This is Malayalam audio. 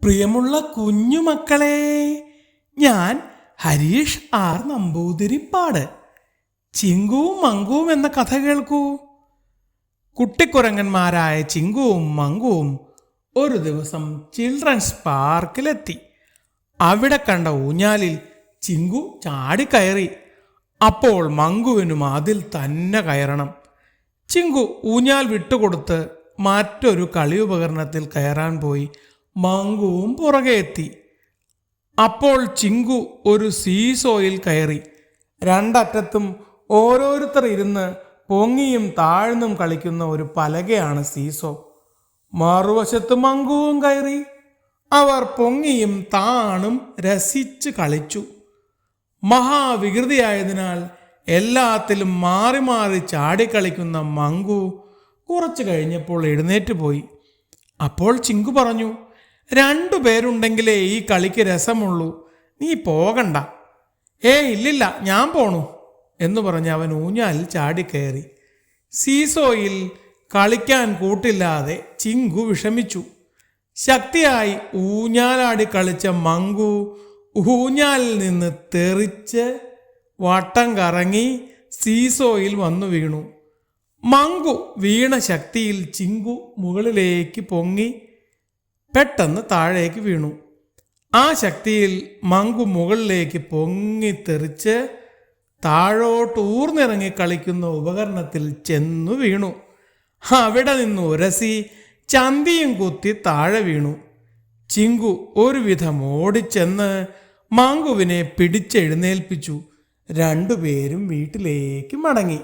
പ്രിയമുള്ള കുഞ്ഞുമക്കളെ, ഞാൻ ഹരീഷ് ആർ നമ്പൂതിരിപ്പാട്. ചിങ്കുവും മങ്കുവും എന്ന കഥ കേൾക്കൂ. കുട്ടിക്കുരങ്ങന്മാരായ ചിങ്കുവും മങ്കുവും ഒരു ദിവസം ചിൽഡ്രൻസ് പാർക്കിലെത്തി. അവിടെ കണ്ട ഊഞ്ഞാലിൽ ചിങ്കു ചാടിക്കയറി. അപ്പോൾ മങ്കുവിനും അതിൽ തന്നെ കയറണം. ചിങ്കു ഊഞ്ഞാൽ വിട്ടുകൊടുത്ത് മറ്റൊരു കളി ഉപകരണത്തിൽ കയറാൻ പോയി. മങ്കുവും പുറകെ എത്തി. അപ്പോൾ ചിങ്കു ഒരു സീസോയിൽ കയറി. രണ്ടറ്റത്തും ഓരോരുത്തർ ഇരുന്ന് പൊങ്ങിയും താഴ്ന്നും കളിക്കുന്ന ഒരു പലകയാണ് സീസോ. മറുവശത്ത് മങ്കുവും കയറി. അവർ പൊങ്ങിയും താണും രസിച്ച് കളിച്ചു. മഹാവികൃതിയായതിനാൽ എല്ലാത്തിലും മാറി മാറി ചാടിക്കളിക്കുന്ന മങ്കു കുറച്ചു കഴിഞ്ഞപ്പോൾ എഴുന്നേറ്റ് പോയി. അപ്പോൾ ചിങ്കു പറഞ്ഞു, 2 പേരുണ്ടെങ്കിലേ ഈ കളിക്ക് രസമുള്ളൂ, നീ പോകണ്ട. ഇല്ലില്ല, ഞാൻ പോണു എന്ന് പറഞ്ഞ് അവൻ ഊഞ്ഞാലിൽ ചാടിക്കയറി. സീസോയിൽ കളിക്കാൻ കൂട്ടില്ലാതെ ചിങ്കു വിഷമിച്ചു. ശക്തിയായി ഊഞ്ഞാലാടി കളിച്ച മങ്കു ഊഞ്ഞാലിൽ നിന്ന് തെറിച്ച് വട്ടം കറങ്ങി സീസോയിൽ വന്നു വീണു. മങ്കു വീണ ശക്തിയിൽ ചിങ്കു മുകളിലേക്ക് പൊങ്ങി പെട്ടെന്ന് താഴേക്ക് വീണു. ആ ശക്തിയിൽ മങ്കു മുകളിലേക്ക് പൊങ്ങി തെറിച്ച് താഴോട്ട് ഊർന്നിറങ്ങി കളിക്കുന്ന ഉപകരണത്തിൽ ചെന്നു വീണു. അവിടെ നിന്ന് ഉരസി ചന്തിയും കുത്തി താഴെ വീണു. ചിങ്കു ഒരുവിധം ഓടിച്ചെന്ന് മങ്കുവിനെ പിടിച്ചെഴുന്നേൽപ്പിച്ചു. 2 പേരും വീട്ടിലേക്ക് മടങ്ങി.